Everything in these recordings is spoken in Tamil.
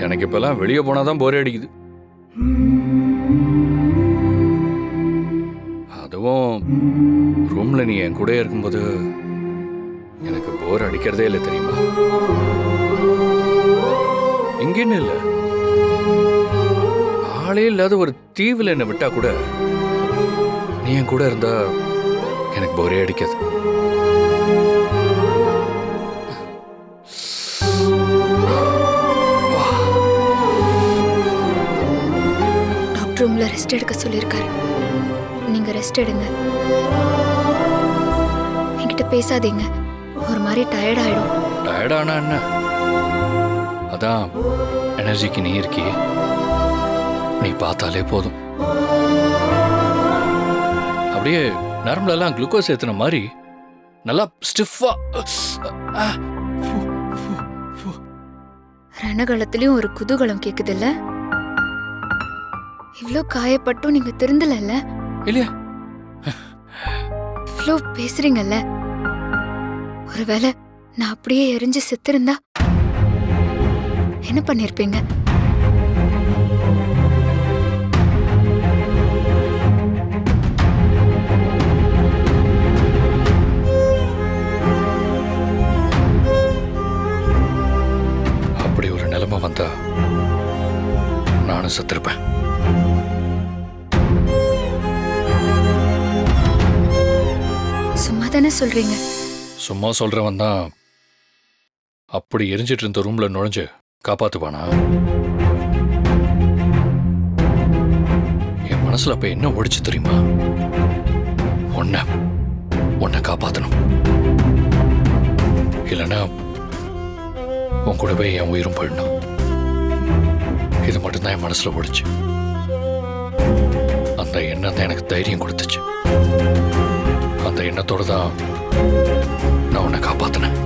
எனக்கு இப்பெல்லாம் வெளியே போனாதான் போரே அடிக்குது. அதுவும் ரூம்ல நீ என் கூட இருக்கும்போது எனக்கு போர் அடிக்கிறதே இல்லை தெரியுமா? இங்கன்னு இல்லை, ஆளே இல்லாத ஒரு தீவுல என்னை விட்டா கூட நீ என் கூட இருந்தா எனக்கு போரே அடிக்காது. டாக்டர் ரூம்ல ரெஸ்ட் எடுக்க சொல்லியிருக்காரு. நீங்க ரெஸ்ட் எடுங்க. என்கிட்ட பேசாதீங்க, ஒரு மாதிரி டயர்ட் ஆயிடும். டயர்டானா என்ன? அதான் எனர்ஜிக்கு நீ இருக்கி, நீ பார்த்தாலே போதும். அப்படியே நரம்புலெல்லாம் குளுக்கோஸ் ஏத்துன மாதிரி நல்லா ஸ்டிஃபா. ரணகலத்திலயும் ஒரு குதூகலம் கேக்குதுல்ல? இவ்ளோ காயப்பட்டும் நீங்க திருந்தல இல்லையா? இவ்ளோ பேசுறீங்கல்ல, ஒருவேளை நான் அப்படியே எரிஞ்சு செத்திருந்தா என்ன பண்ணிருப்பீங்க? அப்படி ஒரு நிலைமை வந்தா நானும் செத்திருப்பேன். சும்மா தானே சொல்றீங்க? சும்மா சொல்றவன் தான் அப்படி எரிஞ்சிட்டு இருந்த ரூம்ல நுழைஞ்சு காப்பாத்துவானா? என் மனசுல அப்ப என்ன ஓடிச்சு தெரியுமா? உன்னை காப்பாத்தணும், இல்லைன்னா உன் கூடவே என் உயிரும் போயிடணும். இது மட்டும்தான் என் மனசுல ஓடிச்சு. அந்த எண்ணம் தான் எனக்கு தைரியம் கொடுத்துச்சு. அந்த எண்ணத்தோடு தான் நான் உன்னை காப்பாத்தினேன்.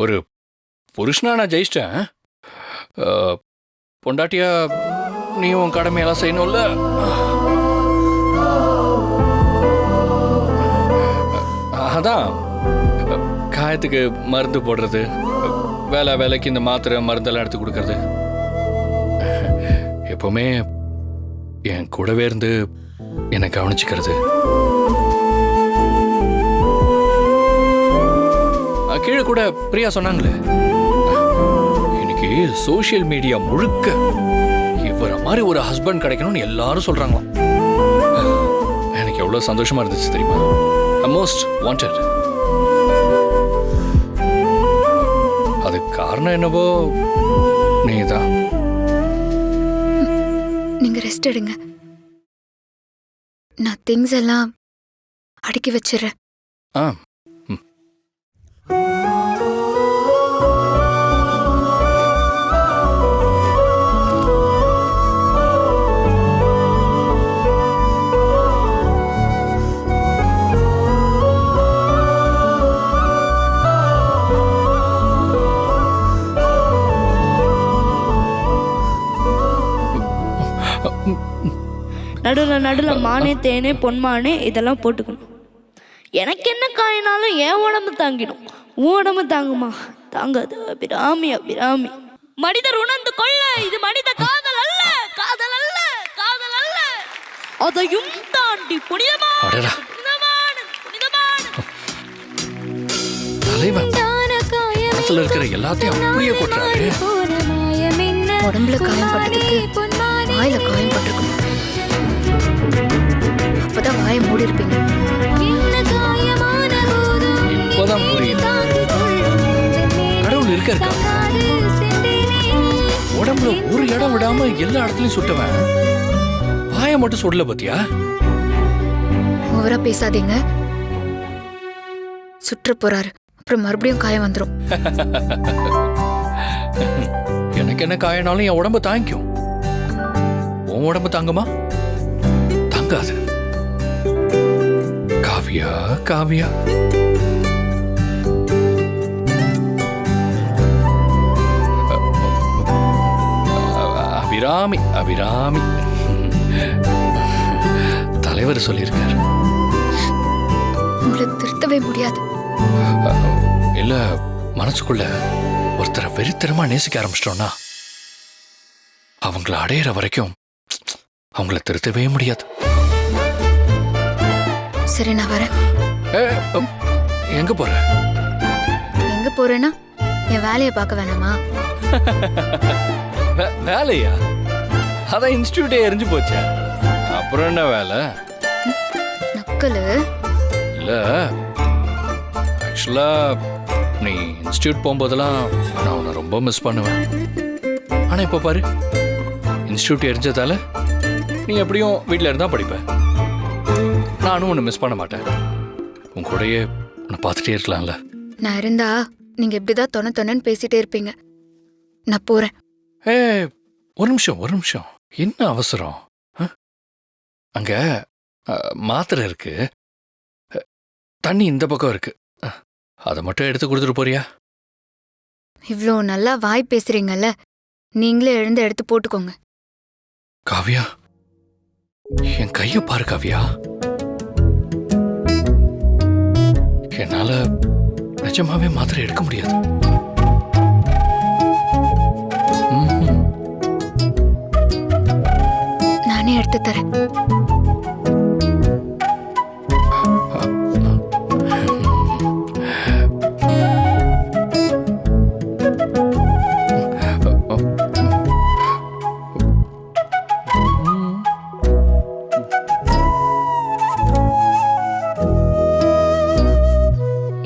ஒரு புருஷனா நான் ஜெயிச்சிட்டேன். பொண்டாட்டியா நீ உன் கடமையெல்லாம் செய்யணும்ல. அதான் காயத்துக்கு மருந்து போடுறது, வேலைக்கு இந்த மாத்திரை மருந்தெல்லாம் எடுத்து கொடுக்கறது, எப்பவுமே என் கூடவே இருந்து என்னை கவனிச்சுக்கிறது. கீழே கூட பிரியா சொன்னாங்களே, இன்னைக்கு சோசியல் மீடியா முழுக்க இவரை மாதிரி ஒரு ஹஸ்பண்ட் கிடைக்கணும்னு எல்லாரும் சொல்றாங்களாம். எனக்கு எவ்வளவு சந்தோஷமா இருந்துச்சு தெரியுமா? Most wanted. அது காரணம் என்னவோ நீதான். நீங்க ரெஸ்ட் எடுங்க, நான் திங்ஸ் எல்லாம் அடுக்கி வச்சிடுறேன். ஆ, நடுல மானே தேனே பொன்மானே இதெல்லாம் போட்டுக்கணும். எனக்கு என்ன காயினாலும் என் உடம்பு தாங்கிடும், உன் உடம்பு தாங்குமா? தாங்காது. அபிராமி அபிராமி. மனிதர் உணர்ந்து கொள்ள, இது மனித காதல் அல்ல, காதல் அல்ல, காதல் அல்ல. அதையும் தாண்டி புனிதமான இருக்கிற எல்லாத்தையும் அப்படியே கொட்டுறாரு. உடம்புல காயம் பட்டதுக்கு வாயில காயம் பட்டிருக்கணும். அப்பதான் வாயை மூடி இருப்பீங்க. இப்பதான் புரியுது, கடவுள் இருக்கா? உடம்புல ஒரு இடம் விடாம எல்லா இடத்துலயும் சுட்டவன் வாயை மட்டும் சுடல பத்தியா? ஓவரா பேசாதீங்க, சுற்ற போறாரு, அப்புறம் மறுபடியும் காயம் வந்துடும். எனக்கு என்ன காயனாலும் என் உடம்பு தாங்கிக்கும், உன் உடம்பு தாங்குமா? தாங்காது. காவியா காவியா, அபிராமி அபிராமி தலைவர் சொல்லியிருக்காரு. உங்களை திருத்தவே முடியாது. இல்ல, மனசுக்குள்ள ஒருத்தரை வெறித்தனமா நேசிக்க ஆரம்பிச்சிட்டோம்னா அவங்கள அடையிற வரைக்கும் அவங்கள திருத்தவே முடியாது. சரி, நான் வரேன். எங்க போற? எங்க போறேன்னா என் வேலையை பார்க்க வேணாமா? வேலையா? அதான் இன்ஸ்டிடியூட்டே எரிஞ்சு போச்சே, அப்புறம் என்ன வேலை? நக்கலு இல்ல, ஆக்சுவலா நீ இன்ஸ்டிடியூட் போகும்போதெல்லாம் நான் உன்னை ரொம்ப மிஸ் பண்ணுவேன். ஆனா இப்ப பாரு, இன்ஸ்டிடியூட் எரிஞ்சதால நீ எப்படியும் வீட்டில் இருந்தா படிப்ப. நானும் உன்னை மிஸ் பண்ண மாட்டேன். உன் கூடயே உன்னை பார்த்துட்டே இருக்கலாம்ல. நான் இருந்தா நீங்க இப்படிதான் தொணன்னு பேசிட்டே இருப்பீங்க. நான் போறேன். ஒரு நிமிஷம். என்ன அவசரம்? அங்க மாத்திரை இருக்கு, தண்ணி இந்த பக்கம் இருக்கு, அதை மட்டும் எடுத்து கொடுத்துட்டு போறியா? இவ்ளோ நல்லா வாய் பேசுறீங்கல்ல, நீங்களே எழுந்து எடுத்து போட்டுக்கோங்க. காவியா, என் கைய பாரு காவியா. என்னால நிஜமாவே மாத்திரை எடுக்க முடியாது. நானே எடுத்து தரேன்.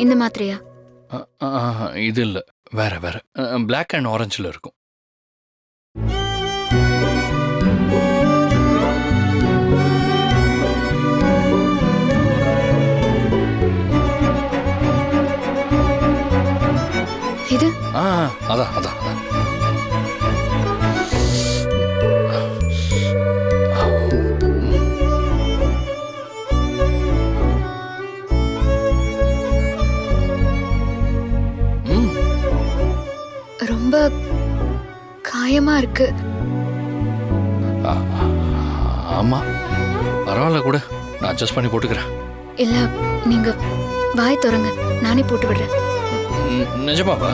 இந்த மாத்திரையா? இது இல்ல, வேற பிளாக் அண்ட் ஆரஞ்சில் இருக்கும். இது அதான். ரொம்ப காயமா இருக்கு. ஆமா, பரவாயில்ல கூட, நான் அட்ஜஸ்ட் பண்ணி போட்டுக்கிறேன். இல்ல, நீங்க வாய் திறங்க, நானே போட்டு விடுறேன். நிஜமாவா?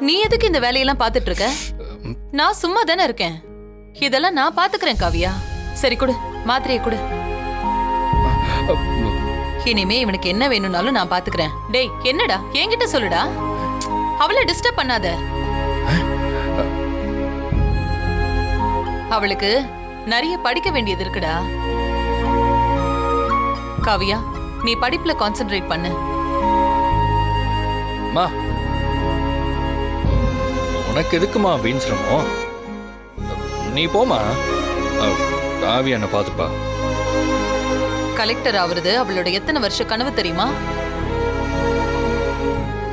நீ எதுக்கு இந்த வேலையெல்லாம் பார்த்துட்டு இருக்க? நான் சும்மா தானே இருக்கேன். இதெல்லாம் நான் பாத்துக்கிறேன் காவியா. சரி கொடு, மாத்திரையை கொடு. இனிமே இவனுக்கு என்ன வேணும்னாலும் நான் பாத்துக்கிறேன். டேய், என்னடா என்கிட்ட சொல்லுடா, அவளை டிஸ்டர்ப் பண்ணாத. அவளுக்கு நிறைய படிக்க வேண்டியது இருக்குடா. காவியா, நீ படிப்புல கான்சென்ட்ரேட் பண்ணு. உனக்கு எதுக்குமா வீண் சிரமம்? நீ போமா, காவியா என்ன பாத்துப்பா. கலெக்டர் ஆவறது அவளோட எத்தனை வருஷ கனவு தெரியுமா?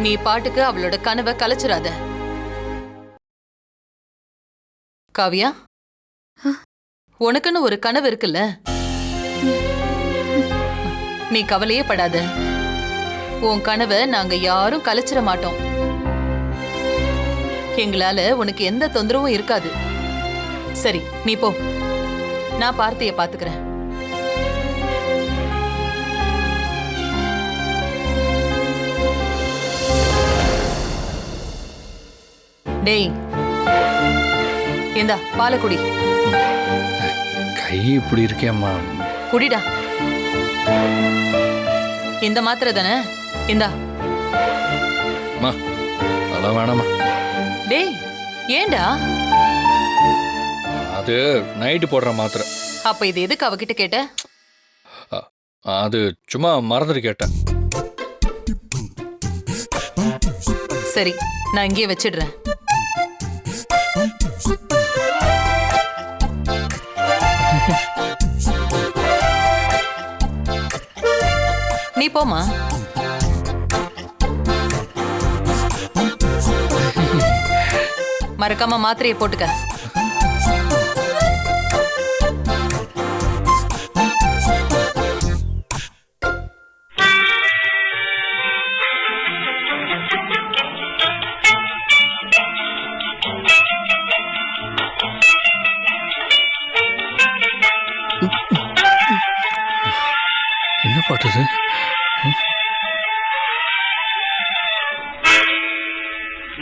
நீ பாட்டுக்கு அவளோட கனவை கலைச்சிராத. காவியா, உனக்குன்னு ஒரு கனவு இருக்குல்ல, நீ கவலையே படாத. உன் கனவை நாங்க யாரும் கலைச்சிட மாட்டோம். எங்களால உனக்கு எந்த தொந்தரவும் இருக்காது. சரி, நீ போ, நான் பார்த்திய பாத்துக்கிறேன். டேய், இந்தா பாலை குடி. கை இப்படி இருக்கேம்மா. குடிடா. இந்த மாத்திரை தானே, இந்தா. அதெல்லாம் வேணாமா. டேய், ஏண்டா? அது நைட்டு போடுற மாத்திரை. அப்ப இது எதுக்கு அவகிட்ட கேட்ட? அது சும்மா மறந்துட்டு கேட்டேன். சரி, நான் இங்கேயே வச்சிடுறேன். நீ போமா. மறக்காம மாத்திரையை போட்டுக்க. என்ன பாட்டு இது?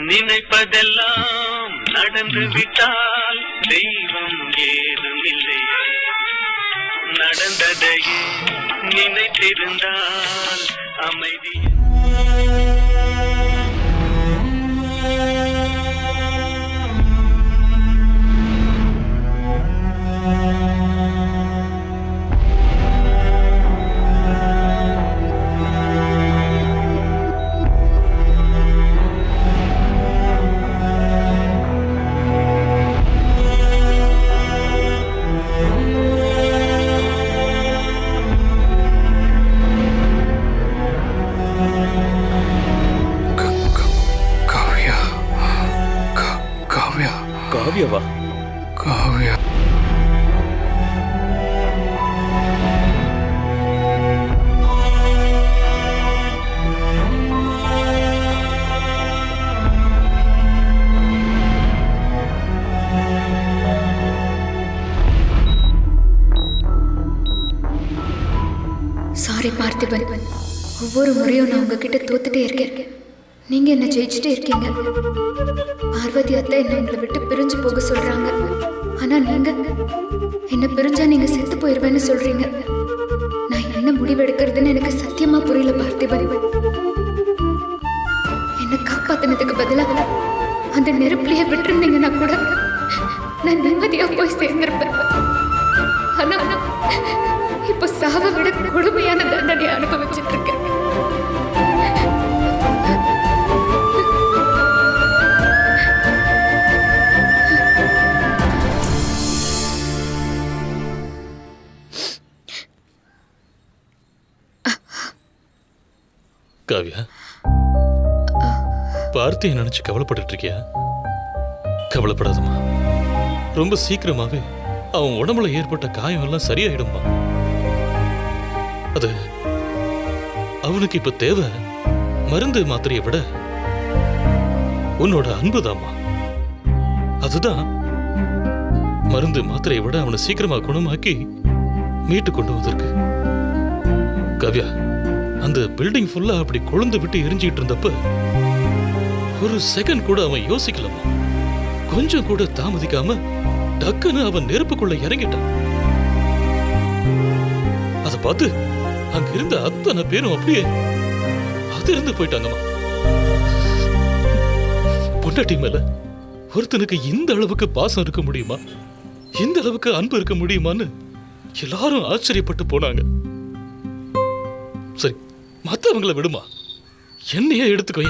நினைப்பதெல்லாம் நடந்து விட்டால் தெய்வம் ஏதுமில்லை, நடந்ததையே நினைத்திருந்தால் அமைதி. காவ்யா, காவ்யா, காவியாவா? காவ்யா. சாரி பார்த்திபன், ஒவ்வொரு முறையும் நான் உங்ககிட்ட தோத்துட்டே இருக்கேன். நீங்க என்ன ஜெயிச்சுட்டே இருக்கீங்க. பார்வதி அத்தை என்ன உங்களை விட்டு பிரிஞ்சு போக சொல்றாங்க. ஆனா நீங்க என்ன பிரிஞ்சா நீங்க செத்து போயிருவேன்னு சொல்றீங்க. நான் என்ன முடிவெடுக்கிறதுன்னு எனக்கு சத்தியமா புரியல பார்த்திபன். என்ன காப்பாத்தினதுக்கு பதிலா அந்த நெருப்புலயே விட்டுருந்தீங்கன்னா கூட நான் நிம்மதியா போய் சேர்ந்திருப்பேன். ஆனா இப்போ சாவை விட கொடுமையான தண்டனை அனுபவிச்சுட்டு இருக்கேன். காவியா, பார்த்தியை நினைச்சு கவலைப்பட்டு இருக்கியா? கவலைப்படாதம்மா, ரொம்ப சீக்கிரமாவே அவன் உடம்புல ஏற்பட்ட காயம் எல்லாம் சரியாயிடும்பா. அது அவனுக்கு இப்ப தேவை மருந்து மாத்திரையை விட உன்னோட அன்புதாம்மா. அதுதான் மருந்து மாத்திரையை விட அவனை சீக்கிரமா குணமாக்கி மீட்டு கொண்டு வந்திருக்கு. காவ்யா, அந்த பில்டிங் ஃபுல்லா அப்படி கொழுந்து விட்டு எரிஞ்சிட்டு இருந்தப்ப ஒரு செகண்ட் கூட அவன் யோசிக்கலாமா. கொஞ்சம் கூட தாமதிக்காம டக்குன்னு அவன் நெருப்புக்குள்ள இறங்கிட்டான். அதை பார்த்து அங்க இருந்த அத்தனை பேரும் அப்படியே அதிர்ந்து போயிட்டாங்கம்மா. பொண்டாட்டி மேல ஒருத்தனுக்கு இந்த அளவுக்கு பாசம் இருக்க முடியுமா, இந்த அளவுக்கு அன்பு இருக்க முடியுமான்னு எல்லாரும் ஆச்சரியப்பட்டு போனாங்க. சரி, மத்தவங்களை விடுமா, என்னையே எடுத்துக்கோ.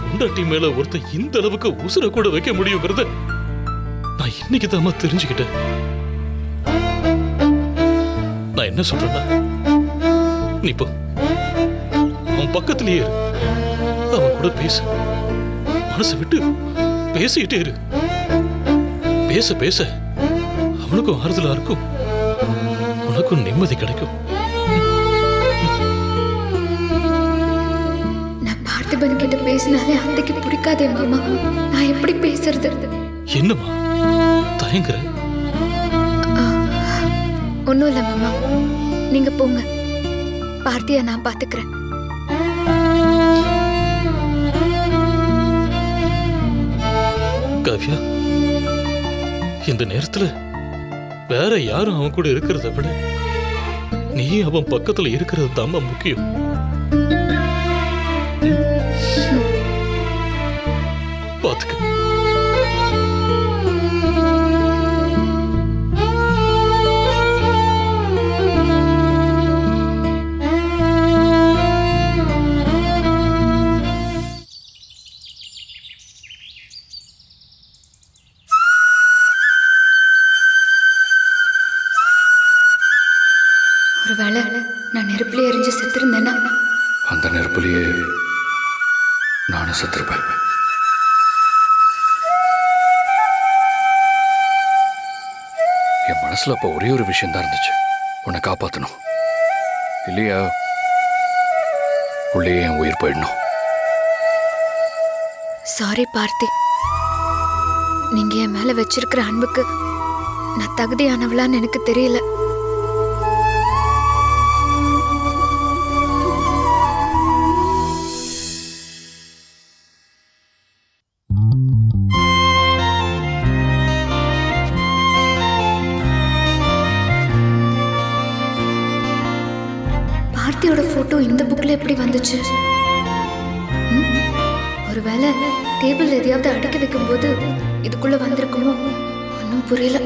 பொண்டாட்டி மேல ஒருத்தன் இந்த அளவுக்கு உசுர கூட வைக்க முடியுங்கிறத நான் இன்னைக்கு தான் தெரிஞ்சுக்கிட்டேன். நான் என்ன சொல்றேன்னா, நீ இப்போ அவன் பக்கத்திலேயே இரு, அவன் கூட பேசு, மனசு விட்டு பேசிக்கிட்டே இரு. பேச பேச அவனுக்கும் ஆறுதலா இருக்கும், உனக்கும் நிம்மதி கிடைக்கும். நான் பார்த்திபன் கிட்ட பேசினாலே அத்தைக்கு பிடிக்காதே மாமா. நான் எப்படி பேசுறது? என்னம்மா தயங்குற? ஒன்றும் இல்லை மாமா, நீங்க போங்க. பார்த்தியா நான் பாத்துக்கிறேன். காவ்யா, இந்த நேரத்துல வேற யாரும் அவன் கூட இருக்கிறத விட நீ அவன் பக்கத்துல இருக்கிறது தான் முக்கியம். பாத்துக்க. ஒருவேளை நான் நெருப்புல எரிஞ்சு செத்துருந்தேன்னா அந்த நெருப்புலயே நானும் செத்துருப்பேன். என் மனசுல அப்ப ஒரே ஒரு விஷயம் தான் இருந்துச்சு, உன்னை காப்பாத்தணும். இல்லையா உள்ளே என் உயிர் போயிடணும். சாரி பார்த்தி, நீங்க என் மேல வச்சிருக்கிற அன்புக்கு நான் தகுதியானவளான்னு எனக்கு தெரியல. பார்த்தியோட போட்டோ இந்த புக்ல எப்படி வந்துச்சு? ஒருவேளை டேபிள் எதையாவது அடுக்கி வைக்கும்போது இதுக்குள்ள வந்திருக்குமோ? ஒன்றும் புரியல.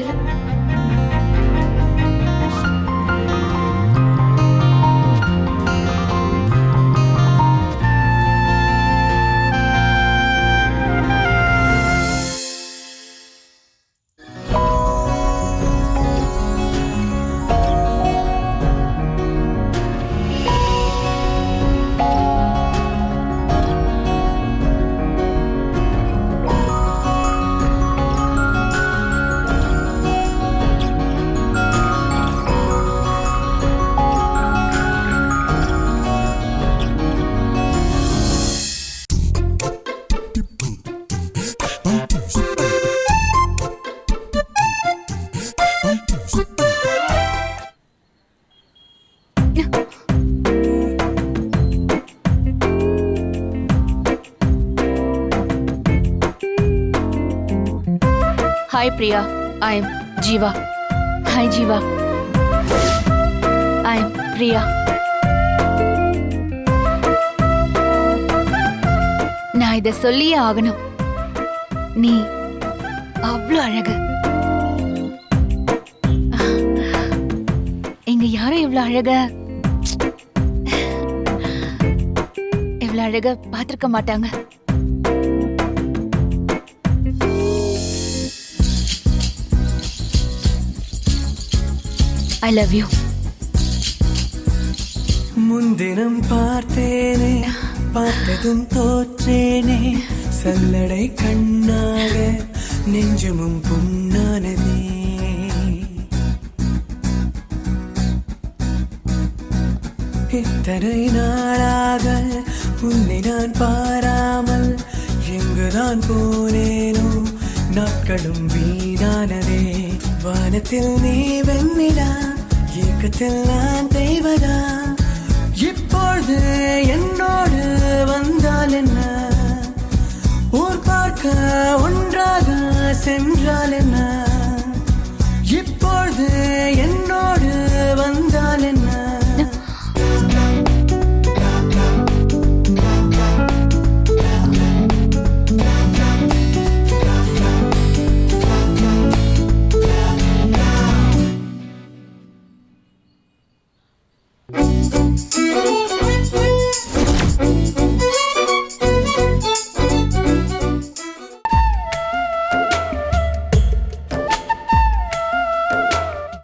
Hi Priya, I am Jiva. Hi Jiva. I am Priya. நான் இத சொல்லியே ஆகணும். நீ அவ்வளோ அழகு. இங்க யாரும் இவ்வளோ அழக பார்த்திருக்க மாட்டாங்க. I love you. முன்தினம் பார்த்தேனே, பார்த்ததும் தோற்றேனே, சல்லடை கண்ணாக நெஞ்சமும் புண்ணானதே. இத்தனை நாளாக உன்னை நான் பாராமல் எங்குதான் போனேனோ, நாட்களும் வீணானதே. வானத்தில் நீ வெண்ணிலா, ஏக்கத்தில் நான் தெய்வதா. இப்பொழுது என்னோடு வந்தால் என்ன, ஊர் பார்க்க ஒன்றாக சென்றால் என்ன. இப்பொழுது என்னோடு வந்தால் என்ன.